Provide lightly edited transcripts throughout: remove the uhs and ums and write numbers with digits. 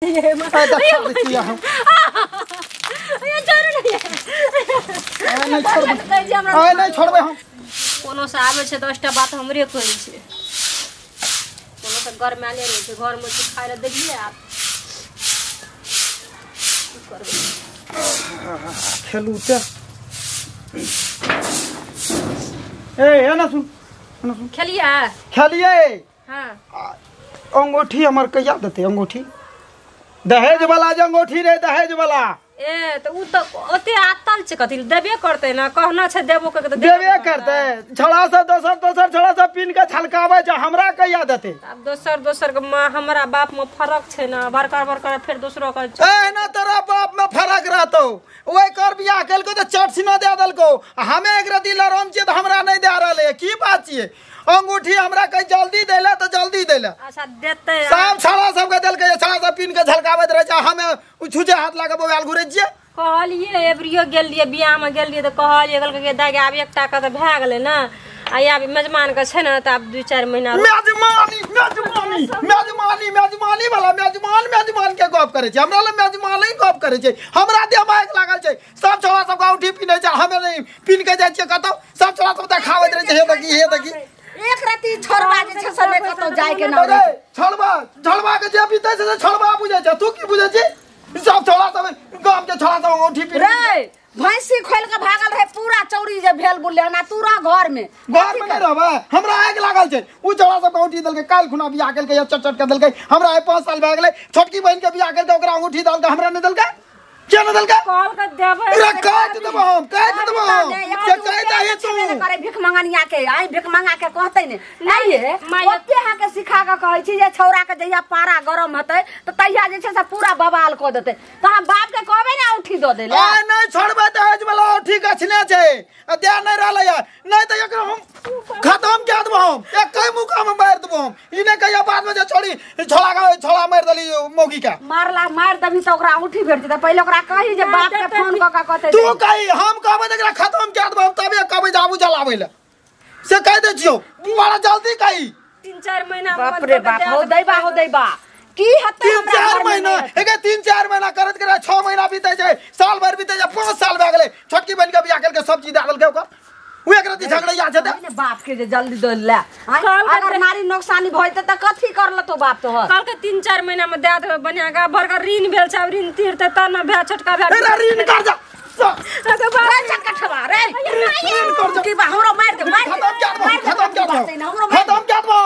ये मत देखिए हम ये छोड़ नहीं छोड़बे हम कोनो से आवे छे 10टा बात हमरे कहै छे कोनो से घर में आले रहे छे घर में खाय ले देलिए आप की करबे खेलू ते ए ना सुन खेलिए हां अंगूठी हमर कहिया देते अंगूठी दहेज वाला जे अंगूठी रे दहेज वाला ए तो उ तो ओते आतल छे कथि देबे करते ना कहना छे देबो के तो देबे करते छड़ा से दोसर छड़ा से पिन के छलकावे जे हमरा कहिया देते अब दोसर के हमरा बाप में फर्क छे ना बरकार फिर दूसरो का ए ना तोरा बाप में फर्क रहतो ओए कर बियाह केल को तो चट सिना दे दलको हमें एक रति लरम छे त हमरा नहीं दे रहले की बात छिए अंगूठी हमरा कह जल्दी देला तो जल्दी देला अच्छा देते सब छड़ा सब के देल के छड़ा से पिन के झलकावत रहे छ हमें छुजे हाथ लगा बोल घुरे छिए कहलिए एवरियो गेल लिए बियाह में गेल लिए तो कहलिए गल के दागे आब एकटा का तो भए गेले ना आ आब मेजमान के छै ना त अब 2-4 महीना मेजमान के गप करे छै हमरा ले मेजमान ही गप करे छै हमरा दिमाग लागल छै सब छोरा सब का उठी पिने छै हमें नहीं पिन के जाय छै कतो सब छोरा सब देखावत रहे छै हे देखी एक राती छोड़वा जे छै से कतो जाय के ना छोड़वा के जे बीते छै छोड़वा बुझे छै तू की बुझे छै सब छोरा सब गांव के छोरा सब उठी पिन रे भैंसी खोल के भागल रहे पूरा चौरी जे भेल बुले ना तूरा घर में नहीं रहबे हमरा आग लागल छै उ छोरा सब उठी दल के काल खुना बियाह केल के चट के दल के हमरा 5 साल भ गेलै छोटकी बहन के बियाह केल के ओकरा उठी दल के हमरा नहीं दल के क्या न दल के कॉल कर देबे रे काट देबो हम के कह दे तू करे भिख मंगनिया के आई भिख मंगा के कहतै ने नहीं है ओते हा के सिखा के कहै छी जे छौरा के जहिया पारा गरम हतै त तहिया जे छै से पूरा बवाल क देतै त हम बाप के कहबे ना उठी द देले आ नहीं छोड़बे दहेज वाला उठी गछने छै दे नहीं रहले नहीं त एकरा हम खत्म के देबो हम एक कई मुका में मार देबो हम इने कहिया बाद में जे छोड़ा मार दली मौगी का मार दबी त ओकरा उठी भेटतै त पहिले कही जे बाप के फोन क के कहते तू कही हम कहबे एकरा खत्म के देबो तबे कहबे जाबू जलावे ले से कह दे छियो बड़ा जल्दी कही 3-4 महीना बाप रे बाप हो दैबा की हते हमरा 3-4 महीना एके 3-4 महीना करत करे 6 महीना बीते छै साल भर बीते छै 5 साल भ गेलै छोटकी बहन के बियाह केल के सब चीज दागल के ओकर उ एक रति झगड़ैया छै त बाप के जे जल्दी दे ले अगर नारी नुकसानी भइते त कथि करल तो बाप तो कल के 3-4 महीना में दे देबे बनिया गा भर का ऋण भेल छै ऋण तीरते त न भे छोटका भे ऋण कर जा रे की बा हमरो मार दे खत्म के दो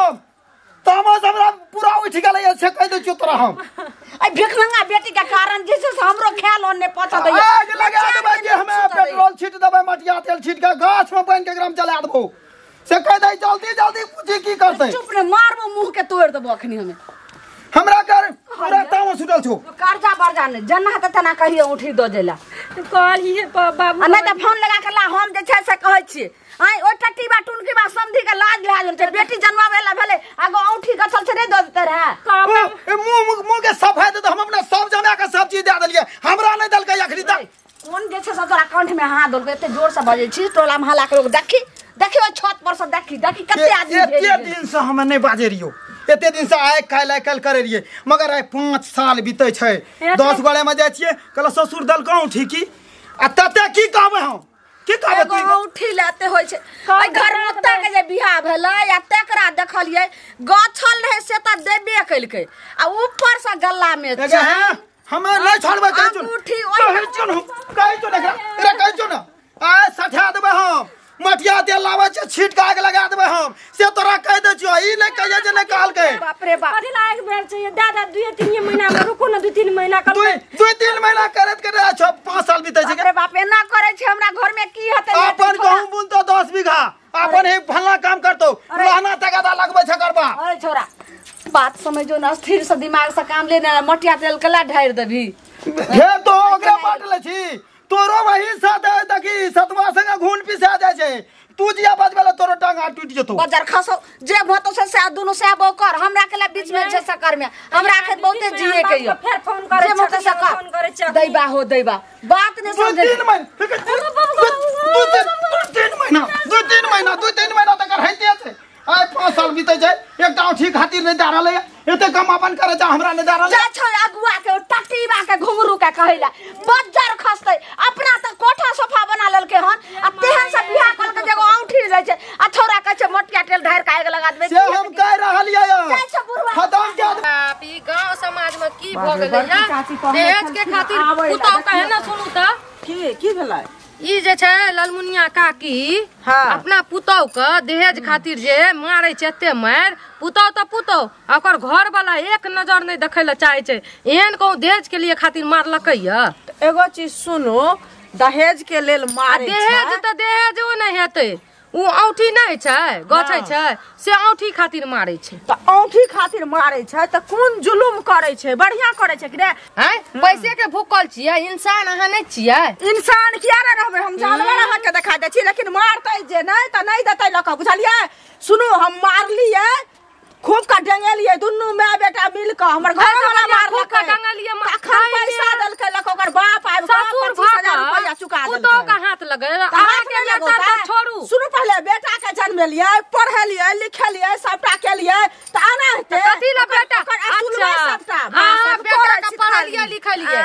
तमस हमरा पूरा उठ गेलै से कह दे चुप रह हम आई भिख मंगा बेटी के कारण जैसे हमरो ख्याल ओने पछा दै आग लगा देबै कि हमें पेट्रोल छीट देबै मटिया तेल छीट के गाछ में बन के ग्राम चला देबो से कह दे जल्दी पूछी की करतै चुप रे मारबो मुंह के तोड़ देबो अखनी हमें हमरा कर हमरा तामस उठल छौ कर्जा बर्जा ने जना त तना कहियो उठी द देला कहलिए बाबू नहीं त फोन लगा के ला हम जे छै से कहै छी आई ओ टट्टी बा टुनकी बा समधी के लाज लाज छै बेटी जन्मावे ला भेले आगो औठी गछल छै नहीं द देते रहे मुंह के सफाई दे हम अपना सब जमा के सब चीज दे देलिए हमरा नहीं दल के अखरी तक कोन जे छै तोरा कंठ में हाथ दल के एते जोर से बजे छी टोला में हल्ला के देखी ओ छत पर से देखी कते आदमी एते दिन से हम नहीं बाजे रियो एते दिन से आय काल करे रिए मगर आय 5 साल बीते छै 10 गोड़े में जाय छिए कल ससुर दल कहूं ठीकी आ तते की कहबे हम की कहबे तू उठी लाते होय छै ओय घर मुत्ता के जे बियाह भेलै या तेकरा देखलिए गछल रहे से त देबे कइलकै आ ऊपर से गल्ला में छै हमें नहीं छोड़बे कहि चो ना आ सठा देबे हम मटिया तेल लावे छै छीट के आग लगा देबे हम से तोरा कह दे छियो ई नहीं कहिए जे नहीं काल के बाप रे बाप कथि लायक भेल छै दादा 2-3 महीना में रुको ना 2-3 महीना कर 2-3 महीना करत 5 साल बीते छै अरे बाप एना करे छै हमरा घर में की हते अपन गहूं बुन तो 10 बीघा अपन हे फल्ला काम करतो रहना तगादा लगबे छै करबा अरे छोरा बात समझो ना स्थिर से दिमाग से काम लेना मटिया तेल कला ढार देबी हे तो ओकरा बाटले छी तोरो वही साथ है तकी सतवा संग घून पिसा जाय छै तू जिया बजबेला तोरो टांग हाथ टूट जतो बाजार खसो जे भतो से दोनों से बोकर हमरा के बीच में जे सकर में हमरा के बहुते जिए के यो फिर फोन करे जे मत सकर फोन करे छ दैबा हो दैबा बात ने समझे 2-3 महीना 2-3 महीना तक रहते छै आइ 5 साल बीते जाए एकटा औठी खातिर नहीं दे रहले एते कमापन करे जा हमरा नहीं दे रहले जा छ अगुआ के टटीबा के घुंगरू के कहैला बज्जर खसतै अपना त कोठा सोफा बना लेलके हन आ तेहन से बियाह कल के जगह औठी जाइ छै आ छोरा कहै छै मोटिया तेल ढार के आग लगा देबै से हम कह रहलियै जाइ छ बुढ़वा खतम के ई गांव समाज में की भ गेलै या दहेज के खातिर पुतौ कहे ना सुनू त की भेलै ई जे छै ललमुनिया काकी अपना पुतौ के दहेज खातिर जे मारै छै एते मार पुतौ त पुतौ ओकर घर वाला एक नजर नहीं देखै ल चाहे छै एहन कहू दहेज के लिए खातिर मारलकै य एगो चीज सुनो दहेज के लेल मारे दहेज त दहेजो नहीं हेतै उ औठी नहीं छै गछै छै से औठी खातिर मारै छै त औठी खातिर मारे छै त कोन जुलुम करे छै बढ़िया करे छै कि रे हैं पैसे के भूखल छियै इंसान अहाँ नहीं छियै इंसान किया रे रहबे हम जानवर अहाँ के देखा दै छी लेकिन मारतै जे नहीं त नहीं देतै लक बुझलियै सुनु हम मारलियै खूब का डंगेलिए दुन्नु माय बेटा मिल के हमर घर वाला मार खूब का डंगेलिए अखन पैसा देलकै लक ओकर बाप आब ससुर 25,000 रुपया चुका देलकै पुतौ का हाथ लगे अहाँ के बेटा त छोड़ू सुनु पहले बेटा के जन्मेलिए पढ़ेलिए लिखेलिए सबटा केलिए त आना हेतै कथी ल बेटा अच्छा हां बेटा के पढ़लिए लिखलिए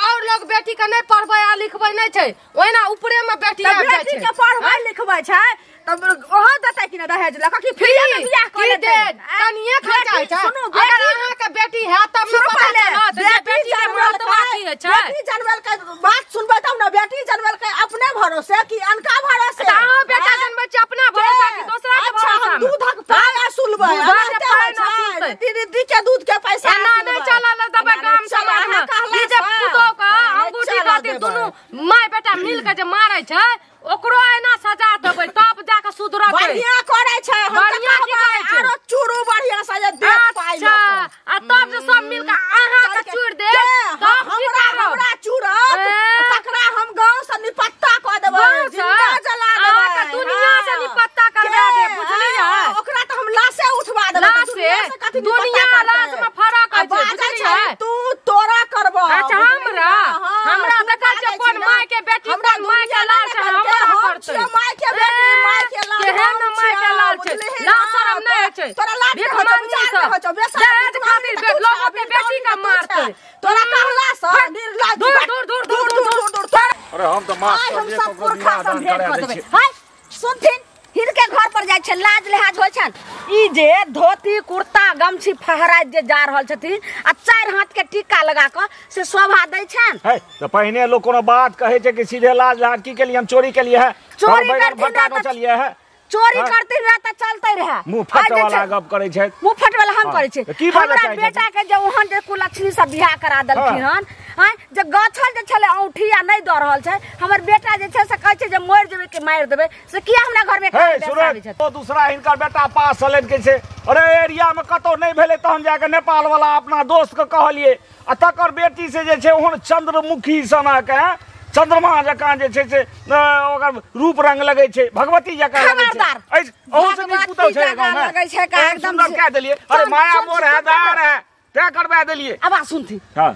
और लोग बेटी के नहीं पढ़बै आ लिखबै नहीं छै ओहिना ऊपरे में बेटी आ जाइ छै बेटी के पढ़बै लिखबै छै तब ओहो देतै कि न दहेज लक कि फ्री में बियाह कर दे कनिए खर्चा छै सुनु अगर अहाँ के बेटी है तब न पता चलत जे बेटी के महत्व की है छै बेटी जन्मल के बात सुनबै तब न बेटी जन्मल के अपने भरोसे कि अनका भरोसे अहाँ बेटा जन्मै छै अपना भरोसा कि दूसरा के भरोसा में दूधक पाय सुनबै दूधक पाय न सुनबै दीदी के दूध के पैसा एना नहीं चलल दबे गाम समाज में ई जे पुतौ का अंगूठी खातिर दुनु माय बेटा मिल के जे मारै छै ओकरो एना सजा देबै तब जाके सुधरतै बढ़िया करे छै बढ़िया की करे छै आरो चूरू बढ़िया से जे दे पाइ अच्छा आ तब जे सब मिल के अहाँ के चूड़ दे तब हमरा चूड़ा तकरा हम गांव से निपत्ता क देबै जिंदा जला देबै अहाँ के दुनिया से निपत्ता करबा दे बुझलियै ओकरा त हम लाशे उठवा देबै लाशे दुनिया लाश में फरक है बुझलियै तू तोरा करबो अच्छा हमरा देखै छै कोन माय के बेटी कोन माय के लाश है हमरा करतै माय के बेटी माय के लाश केहन माय के लाश छै ना शरम नहीं छै तोरा लाश भीख मांगी सब दहेज खातिर लोगों के बेटी का मारतै तोरा कहला से निर्लज दूर अरे हम तो मास्टर हम जे सब को पुरखा बियाह दान सब भेंट करा कर दै देबै छी हाय सुनथिन हिनके घर पर जाइ छै लाज लिहाज होइ छन ई जे धोती कुर्ता गमछी फहराइत जे जा रहल छथिन आ 4 हाथ के टीका लगा क से शोभा दै छन है तो पहले लोग कोनो बात कहे छै कि सीधे लाज लाड़की के लिए हम चोरी के लिए है चोरी और करती भट्टा ना न चलिए है चोरी करती रह त चलते रहे मुंह फट वाला गप करे छै मुंह फट वाला हम हाँ, करे छै तो की बात हमरा चाहे छै? बेटा के जे ओहन जे कुलक्षणी से बियाह करा देलखिन हन हां जे गछल जे छले औठी आ नहीं द रहल छै हमर बेटा जे छै से कहै छै जे मोर देबै के मार देबै से किया हमरा घर में है सुनो तो दूसरा इनका बेटा पास चलैत के छै अरे एरिया में कतो नहीं भेले तहन जाके नेपाल वाला अपना दोस्त के कहलिए आ तकर बेटी से जे छै ओहन चंद्रमुखी सना के चंद्रमा जकां जे छै से ओकर रूप रंग लगे छै भगवती जकां लगे छै ओहू से नहीं पुतौ छै गांव में लगे छै का एकदम सुंदर कह देलिए अरे माया मोर है दार है तय करबा देलिए अब आ सुनथी हां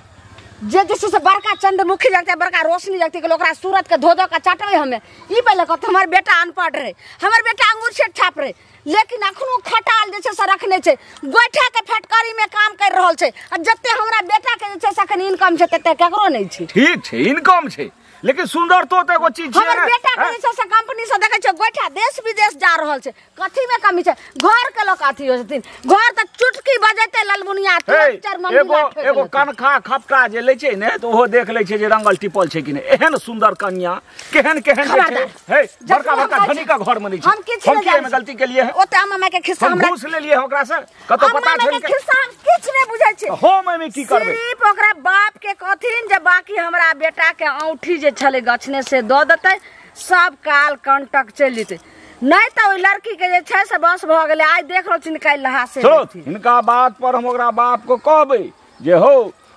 जे जैसे से बड़का चंद्रमुखी जगते बड़का रोशनी जगती के ओकरा सूरत के धो धो के चाटबे हमें ई पहले कहत हमर बेटा अनपढ़ रहे हमर बेटा अंगूर से छाप रहे लेकिन अखनो खटाल जे छै से रखने छै गोइठा के फटकारी में काम कर रहल छै आ जत्ते हमरा बेटा के जे छै से अखन इनकम छै तत्ते केकरो नहीं छै ठीक छै इनकम छै लेकिन सुंदर तो एगो चीज छै हमर बेटा के जे छै से कंपनी से देखे छै गोइठा देश विदेश जा रहल छै कथी में कमी छै घर के लोग अथी हो छथिन घर त चुटकी बजैते ललमुनिया चार मंजिला एगो कनखा खपटा जे ले छै ने तो ओहो देख ले छै जे रंगल टिपल छै कि नहीं एहन सुंदर कन्या केहन केहन छै हे बड़का बड़का धनी का घर में नहीं छै हम के में गलती के लिए है ओते हम के खिस्सा हम घूस ले लिए ओकरा से कतो पता छै के खिस्सा किछ नहीं बुझै छै हो में की करबे सिर्फ ओकरा बाप के कथिन जे बाकी हमरा बेटा के औंठी जे छले गछने से द देतै सब काल कंटक चल जेतै नहीं तो ओई लड़की के जे छै से बस भ गेलै आज देख रहल छी निकाल लहा से इनका बात पर हम ओकरा बाप को कहबै जे हो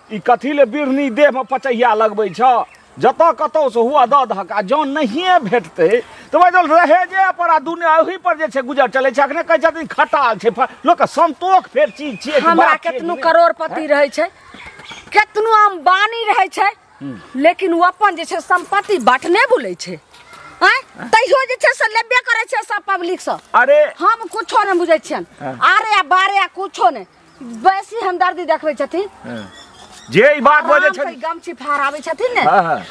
ई कथी ले बिरनी देह में पचैया लगबै छ जत कतौ से हुआ द धका जौन नहीं भेटतै तो भाई रहे जे पर दुनिया ओही पर जे छै गुजर चले छै अखने कहै छथिन खटाल छै लोक संतोष फेर चीज छियै हमरा केतनो करोड़पति रहै छै केतनो अंबानी रहै छै लेकिन वो अपन जे छै संपत्ति बांटने भूलै छै तैयो जे छै से लेबे करे छै सब पब्लिक से। अरे हम कुछो नहीं बुझै छियन, आरे या बारे या कुछो नहीं, बेसी हमदर्दी देखबै छथिन। जे ई बात बोले छै गमछी फहराबै छथिन ने,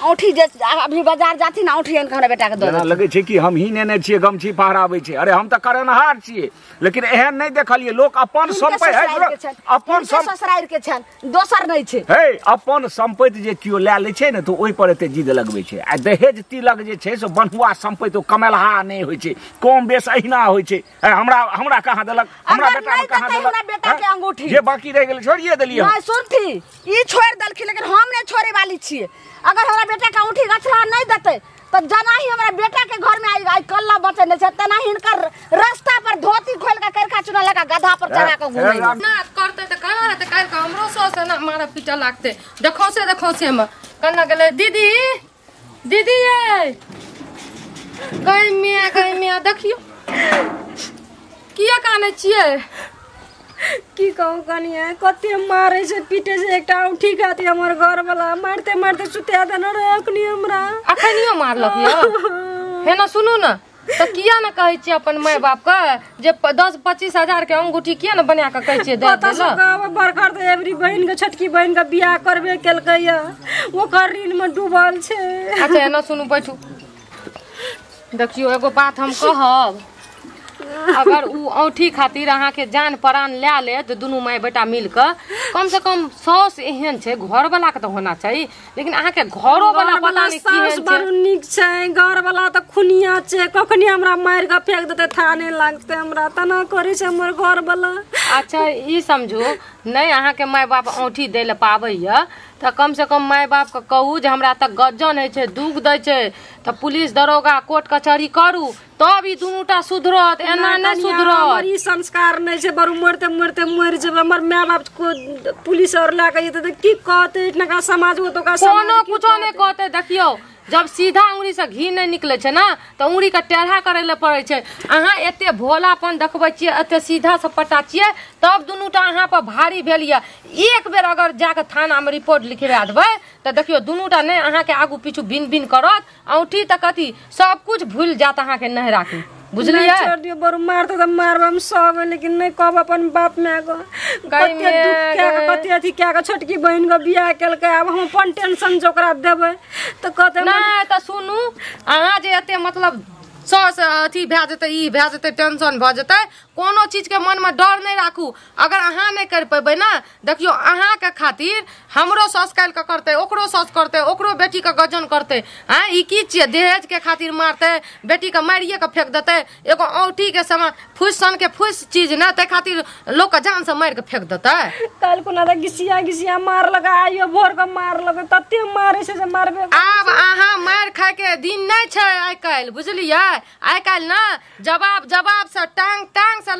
औठी जे अभी बाजार जाथिन ना औठी हमरा बेटा के दे देना लगे छै कि हम ही नेने छियै गमछी फहराबै छै। अरे हम त करनहार छियै, लेकिन एहन नहीं देखलिए लोग अपन संपत्ति है, अपन ससुराल के छन, दोसर नहीं छै। हे अपन संपत्ति जे कियो लए लै छै ने तो ओइ पर एते जिद लगबै छै। आ दहेज तिलक जे छै से बन्हुआ संपत्ति कमेलहा नहीं होइ छै, कम बेस अहिना होइ छै। हमरा कहाँ देलक, हमरा बेटा में कहाँ देलक, बेटा के अंगूठी जे बाकी रह गेल छोड़िए देलिए। नहीं सुनथी ई छोड़ दलखी, लेकिन हम नहीं छोड़े वाली छिए। अगर हमरा बेटा के अंगूठी गछला नहीं देते तो जना ही हमरा बेटा के घर में आई कल्ला बचे नहीं छै, तना हिनकर रास्ता पर धोती खोल के करका चुना लगा गधा पर चढ़ा के घूमे ना करते त कहां त काल का हमरो सो से ना मारा पीटा लागते। देखो से में कन्ना गेले दीदी दीदी ये गई मिया देखियो किया काने छिए की कहूँ कनिया कते मारे से पीटे से एकटा औठी खाती हमर घर वाला मारते मारते सुता देना रे अखनी हमरा अखनियो मारलक यो। है ना सुनू ना तो किया ना कहै छी अपन माय बाप के जे 10-25 हजार के अंगूठी किया ना बना के कहै छी दे देला। बरखर तो एवरी बहन के छोटकी बहन के बियाह करबे केलकै या ओकर ऋण में डूबल छै। अच्छा है ना सुनू बैठू, देखियो एगो बात हम कहब, अगर उ औठी खातिर अहाँ के जान प्राण ले ले तो दोनों माय बेटा मिल के कम से कम 100 एहन छै घर वाला के तो होना चाहिए, लेकिन अहाँ के घरो वाला पता नहीं की है बड़ नीक छै, घर वाला तो खुनिया छै, कखनी हमरा मार के फेंक देते थाने लागते, हमरा तना करे छै हमर घर वाला। अच्छा ई समझू नहीं अहाँ के माय बाप औठी दे ले पाबै या तो कम से कम माय बाप के कहू जे हमरा तक गज्जन है छै, दुख दै छै तो पुलिस दरोगा कोर्ट कचहरी करू तब ई दुनूटा सुधरत, एना नहीं सुधरत। ई संस्कार नहीं छै, बरु मरते मरते मर जेब। हमर माय बाप को पुलिस और ला के जेते की कहते इतना समाज वो तो का कोनो कुछो नहीं कहते। देखियो जब सीधा उंगली से घी नहीं निकले छै ना तो उंगली के टेढ़ा करे ले पड़े छै। अहाँ एते भोलापन देखबै छियै, एते सीधा सपटा छियै, तब दुनूटा अहाँ पर भारी भेल या। एक बेर अगर जाके थाना में रिपोर्ट लिखवा देबै तो देखियो दुनूटा नहीं अहाँ के आगू पीछू बिन बिन करत, औठी तक कथी सब कुछ भूल जात अहाँ के नहीं राखी, बुझलिए। छोड़ दियो बरु मारते तो मारब हम सब, लेकिन नहीं कहब अपन बाप में को कते दुख क्या के कते अथी क्या के छोटकी बहन के बियाह केलकै, अब हम अपन टेंशन जोकरा देबै तो कहते नहीं। तो सुनू अहाँ जे एते मतलब सस अथी भए जेतै, ई भए जेतै, टेंशन भए जेतै, कोनो चीज के मन में डर नहीं राखू। अगर अहाँ नहीं कर पेबै ना, देखियो अहाँ के खातिर हमरो सस काल के करते, ओकरो सस करते, ओकरो बेटी के गजन करते। हाँ ई की छियै दहेज के खातिर मारते, बेटी के मारिए के फेंक देते, एगो औठी के समान फुस सन के फुस चीज ना ते खातिर लोग के जान से मार के फेंक देते। कल को ना घिसिया मार लगा, आइयो भोर के मार लगा, तते मारे से मारबे। आब अहाँ मार खाए के दिन नहीं छै आइ काल्हि, बुझलियै। आइ काल्हि ना जवाब से टांग से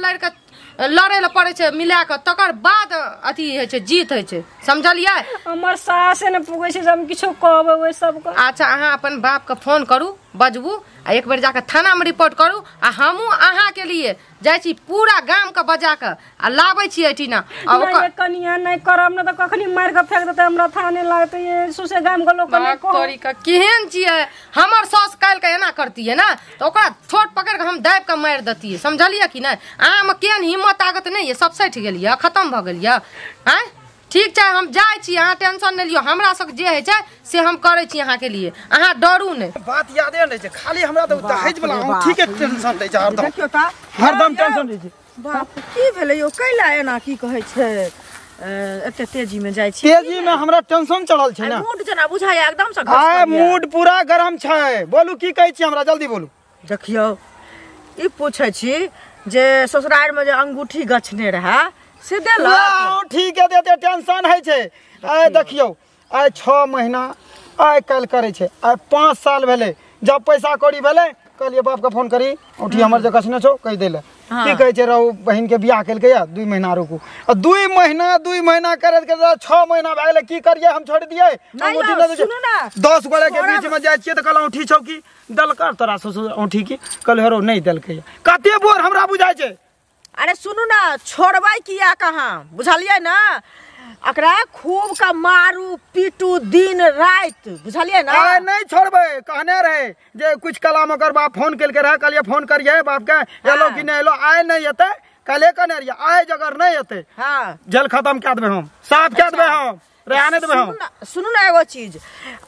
लड़े ला पड़े छै मिला के, तकर बाद अथी है छै जीत है छै, समझलियै। हमर सास ने पुगे छै हम किछो कहबै ओइ सब को। अच्छा अहाँ अपन बाप के फोन करू, बजबू आ एक बेर जाके थाना में रिपोर्ट करू। आ हमहू अहाँ के लिए जाय छी पूरा गांव के बजा के आ लाबै छी एठिना। अब नहीं कनिया नहीं करब न त कखनी मार के फेंक देते, हमरा थाने लागते। ये सुसे गांव के लोग ने कह तोरी का केहन छियै, हमर सास काल के एना करती है ना तो ओकरा छोट पकड़ के हम दाब के मार देती है, समझलियै कि नहीं। अहाँ में केहन हिम्मत ताकत नहीं है, सब सैठ गेलियै, खत्म भ गेलियै। हैं ठीक छै हम जाय छी, अहाँ टेंशन नहीं लियो, हमरा सब जे है छै से हम करे छी अहाँ के लिए, अहाँ डरू नहीं। बात यादे नहीं छै, खाली हमरा तो दहेज वाला औठी के टेंशन दै छै हरदम टेंशन दै छै। बाप की भेलै यो, कैला एना की कहै छै एते तेजी में जाय छी? तेजी में हमरा टेंशन चढ़ल छै ना, मूड जना बुझाय एकदम से आय मूड पूरा गरम छै। बोलू की कहै छी हमरा, जल्दी बोलू। देखियो ई पूछे छी जे ससुराल में जे अंगूठी गछने रहा से देलक, ठीक है देते, टेंशन है छै। आय देखियो आय 6 महीना आय कल करे छै, आय 5 साल भेले जब पैसा कौड़ी भेले कहलिए बाप के फोन करी औठी हमर जे गछने छौ कहि देले। की कहै छै रहू बहिन के बियाह केलकै या 2 महीना रुकू, 2 महीना करत करत 6 महीना भए गेले, की करिए हम छोड़ दिए अंगूठी न सुनू ना 10 गोरे के बीच में जाय छियै त कहलौ औठी छौ की दलकर तोरा ससुर औठी की कहल हरो नहीं दलकै, कते बोर हमरा बुझाय छै। अरे सुनू ना छोड़बै किया कहाँ बुझलियै ना, एकरा खूब का मारू पीटू दिन रात, बुझलिए ना? आय नहीं छोड़बे, कहने रहे जे कुछ कलाम कर बाप फोन केलके रहे, कहलिए फोन करिए बाप के एलो कि नहीं एलो, आय नहीं एते, कले कहने रहिए आय जगर नहीं एते हाँ जल खत्म कए देबे हम, साफ कए देबे हम, रहने देबे हम। सुनू ना एगो चीज,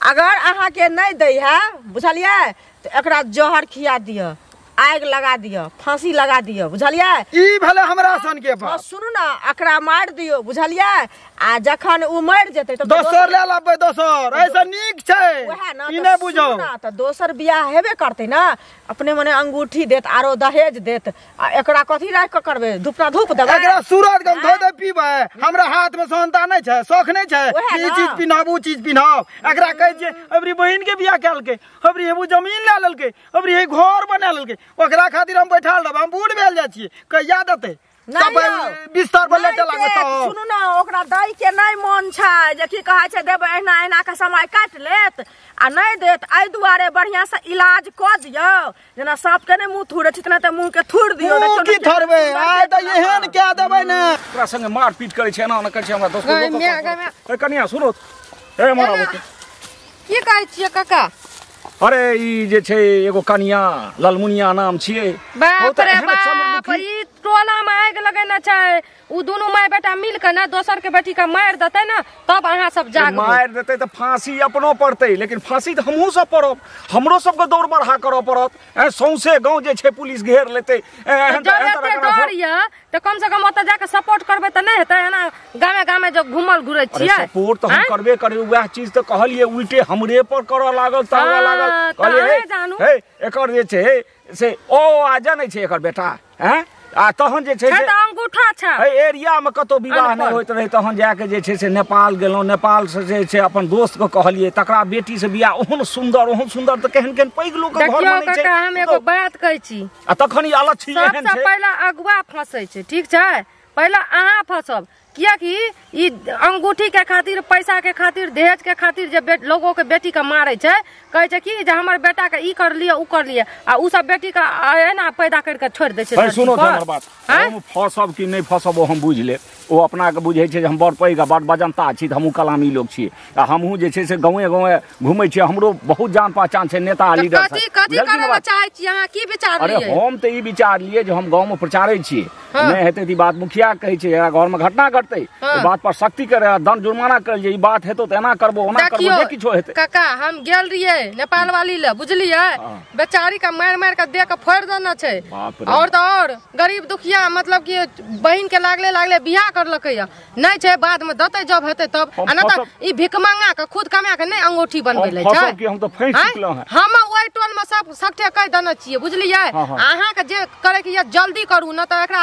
अगर अहाँ के नहीं दै है बुझलिए तो एकरा जहर खिया दिया, आग लगा दिया, फांसी लगा दिया, बुझलिए? ई भले हमरा सन के पास। सुनू ना एकरा मार दियो, बुझलिए? आ जखन उ मर जेतै तो दोसर ले लाबे, दोसर ऐसा नीक छै, ई नहीं बुझो ना तो दोसर बियाह हेबे करते ना, अपने मने अंगूठी देत आरो दहेज देत, आ एकरा कथी राख के करबे, धूपना धूप देबे? एकरा सूरत गम धो दे पीबे, हमरा हाथ में सोहनता नहीं छै, शौक नहीं छै ई चीज पिन्हाबू चीज पिन्हाव। एकरा कह जे अबरी बहिन के बियाह कैलके, अबरी हेबू जमीन ले लेलके, अबरी हे घर बना लेलके, ओकरा खातिर हम बैठाल रहब, हम बूढ़ भेल जाय छियै, कहिया देतै तब बिस्तर पर लेटे लागबे त। सुनू ना ओकरा दै के नहीं मन छै, जे की कहै छै देबे एना एना के समय काट लेत आ नहीं देत, एहि दुआरे बढ़िया से इलाज क दियौ, जेना सांप के नहीं मुंह थुरे छै त मुंह के थुर दियौ। की थरबे आय त एहन क्या देबै ने, ओकरा संगे मार पीट करे छै ना, न करे छै हमरा दोस्त लोग। ए कनिया सुनो, ए मारा बोके की कहै छियै काका? अरे ई जे छै एगो कनिया ललमुनिया नाम छियै, बाप रे बाप, ई टोला में आग लगेना छै, उ दोनों माय बेटा मिल के ना दोसर के बेटी के मार देते ना, तब अहाँ सब जागबे। मार देते त फांसी अपनो पड़ते, लेकिन फांसी त हमहू सब पड़ब, हमरो सबके दौड़ बढ़ा करऽ पड़त। सौंसे गांव जे छै पुलिस घेर लेते, जब एते डर ये त कम से कम ओतऽ जाके सपोर्ट करबे त नहीं हेतै ना, गामे गामे जो घुमल घुरै छियै। सपोर्ट त हम करबे करे, वह चीज त कहलिए उल्टे हमरे पर करऽ लागल, तावा लागल, कहलिए हे एकर जे छै से ओ आ जानै छै एकर बेटा, हैं आ तहन जे छै से अंगूठा छै एरिया में कतो विवाह नहीं होइत रहे, तहन जाके जे छै से नेपाल गेलौं, नेपाल से जे छै अपन दोस्त के कहलिए, तकरा बेटी से बियाह ओहन सुंदर त केहन केहन पैग लोग के घर में छै। हम एगो बात कहै छी, आ तखन ई अलग छी एहन छै, सबसे पहले अगुआ फंसै छै, ठीक छै? पहले अहाँ फंसब, कियाकि ई अंगूठी के खातिर, पैसा के खातिर, दहेज के खातिर जे लोगों के बेटी के मारे छै, कहे छै कि जे हमर बेटा के ई कर लिया उ कर लिया, आ उ सब बेटी के एना पैदा करके छोड़ दै छै। सुनो हमर बात, हम फसब कि नहीं फसब ओ हम बुझ ले, ओ अपना के बुझे छै जे हम बड़ पैघ बड़ बजनता छी, हमहू कलामी लोग छी, आ हमहू जे छै से गाँवे गाँवे घूमै छियै, हमरो बहुत जान पहचान छै, नेता लीडर कथी करे ला चाहै छी अहाँ, की विचार लिए? अरे हम त ई विचार लिए जे हम गाँव में प्रचारै छियै, नहीं हेतै त ई बात मुखिया कहै छै, घर में घटना घटतै, बात पर सख्ती करे, दंड जुर्माना करल जे ई बात हेतौ त एना करबो ओना करबो, जे किछो हेतै। काका हम गेल रहिए नेपाल वाली ले, बुझलिए? बेचारी का मार के देह के फोड़ देना छै, और तो और गरीब दुखिया मतलब कि बहिन के लागले बियाह करलकै, नहीं छै बाद में देतै जब हेतै तब, ना त ई भिकमंगा के खुद कमा के नहीं अंगूठी बनबै ले छै। हम त फैस चुकलौ हैं, हम ओइ टोल में सब सख्ते कह देने छियै, बुझलिए? अहाँ के जे करे के ये जल्दी करू, ना त एकरा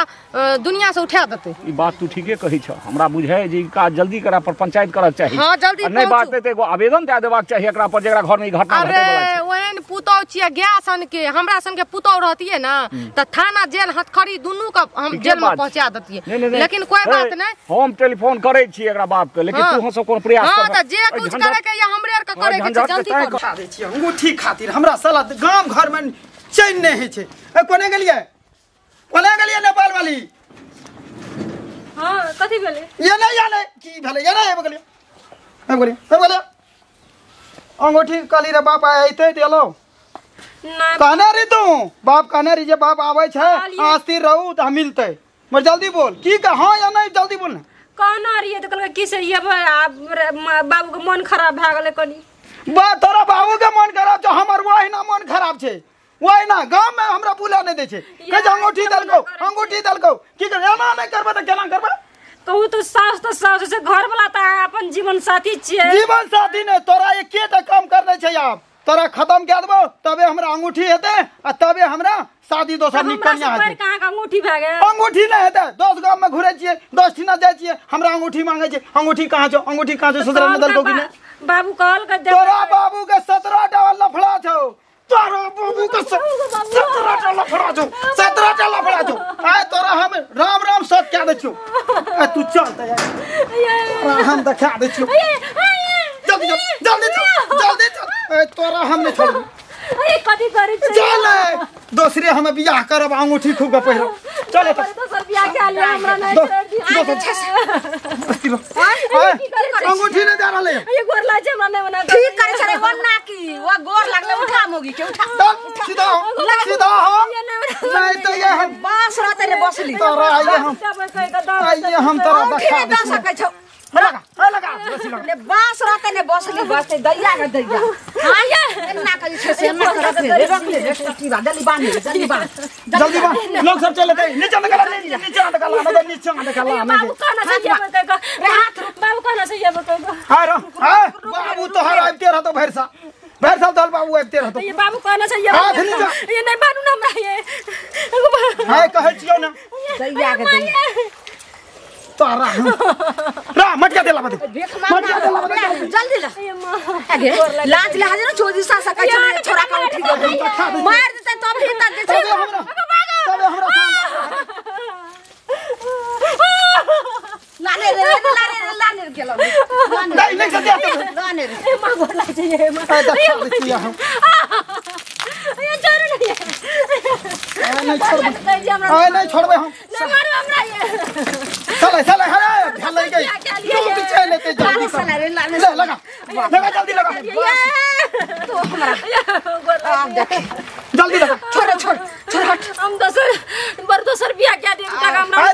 दुनिया से उठा देतै। ई बात तू ठीके कही छ, हमरा बुझाय जे काज जल्दी करा पर पंचायत करक चाहिए। हां जल्दी नहीं बात ते एगो आवेदन दे देबाक चाहिए एकरा पर, जेकरा घर में ई घटना घटे वाला छै। अरे ओहन पुतौ छियै गैस सन के, हमरा सन के पुतौ रहतिए ना त थाना जेल हथखड़ी दुनू का हम जेल में पहुंचा देतिए, लेकिन कोई बात नहीं, हम टेलीफोन करे छी एकरा बात के, लेकिन तू सब कोन प्रयास कर। हां त जे कुछ करे के या हमरे आर के करे के जल्दी कर बता दे छी, अंगूठी खातिर हमरा साला गांव घर में चैन नहीं है छै। ए कोने गेलिए नेपाल वाली? हां कथि भेले? ये नहीं की भेले, ये नहीं बोलिए अंगूठी काली रे बाप आए थे देलो कहने रे, तू बाप कहने रे जे बाप आवे छै आस्ती रहू त मिलते, मर जल्दी बोल की का हां या नहीं, जल्दी बोल। कहना रहिए तो कहलकै की से ये बाबू के मन खराब भ गेलै कनी। बा तोरा बाबू के मन खराब छ, हमर वही ना मन खराब छै, वही ना गांव में हमरा बुला नहीं दे छै, के अंगूठी दलको की कर, एना नहीं करबे त केना करबे? कहू तो सास से घर वाला त अपन जीवन साथी छियै। जीवन साथी ने तोरा एकेटा काम करने छै, आब तोरा खत्म कए देबो तबे हमरा अंगूठी हेतै, आ तबे हमरा शादी दोसर निकनिया हेतै। कहां का अंगूठी भ गेल? अंगूठी नहीं हेतै, 10 गांव में घुरे छियै, 10 ठिना जाय छियै, हमरा अंगूठी मांगे छै, अंगूठी कहां छौ, अंगूठी कहां छौ, ससुराल में दलको कि नहीं? बाबू कहल के तोरा बाबू के 17 टा लफड़ा छौ, तोरा बाबू के 17 टा लफड़ा छौ, आय तोरा हम राम राम सब कह दे छियो, आ तू चल त यार हम दिखा दे छियो, जल्दी चल, तोरा हम नहीं छोड़, कथी करै छै? चल दूसरे हमें बियाह करब, अंगूठी खूब के पहिरब, चल दोसर बियाह के लिया हमरा नहीं छोड़ दी अंगूठी नहीं दे रहा ये गोर ला जे हमरा नहीं बना ठीक करे छरे वन्ना की वो गोर लगले उठा मोगी के उठा सीधा हो नहीं तो ये हम बांस रहते रे बसली तोरा आइए हम तोरा उठे द सकै छौ लगा ले बांस रहते ने बसली बसते दैया के दैया हां ये एना के छे से एना रख ले की बात जल्दी बांध लोग सब चले थे नीचे निकला बाबू कहना से ये बताएगा बाबू कहना से ये बताएगा हां बाबू तो हर आइते रह तो भैरसा दल बाबू आइते रह तो ये बाबू कहना से ये नहीं बानू ना हमरा ये हां कहै छियौ ना दैया के दैया तारा मटका देला बदे जल्दी ला आगे लाज लाज ना चोरी सा सकै छ छोरा का उठी गयो मार देते तो भी त दे तबे हमरा लाने रे गेलो नहीं से दे लाने रे मां बोला चाहिए मां ये छोड़ नहीं छोड़बे हम मारो हमरा ये चले हरे ढल गई जो पीछे लेते जल्दी कर लगा जल्दी लगा तो हमरा जल्दी लगा छोड़ हट हम दोसर बिया क्या दे तक हमरा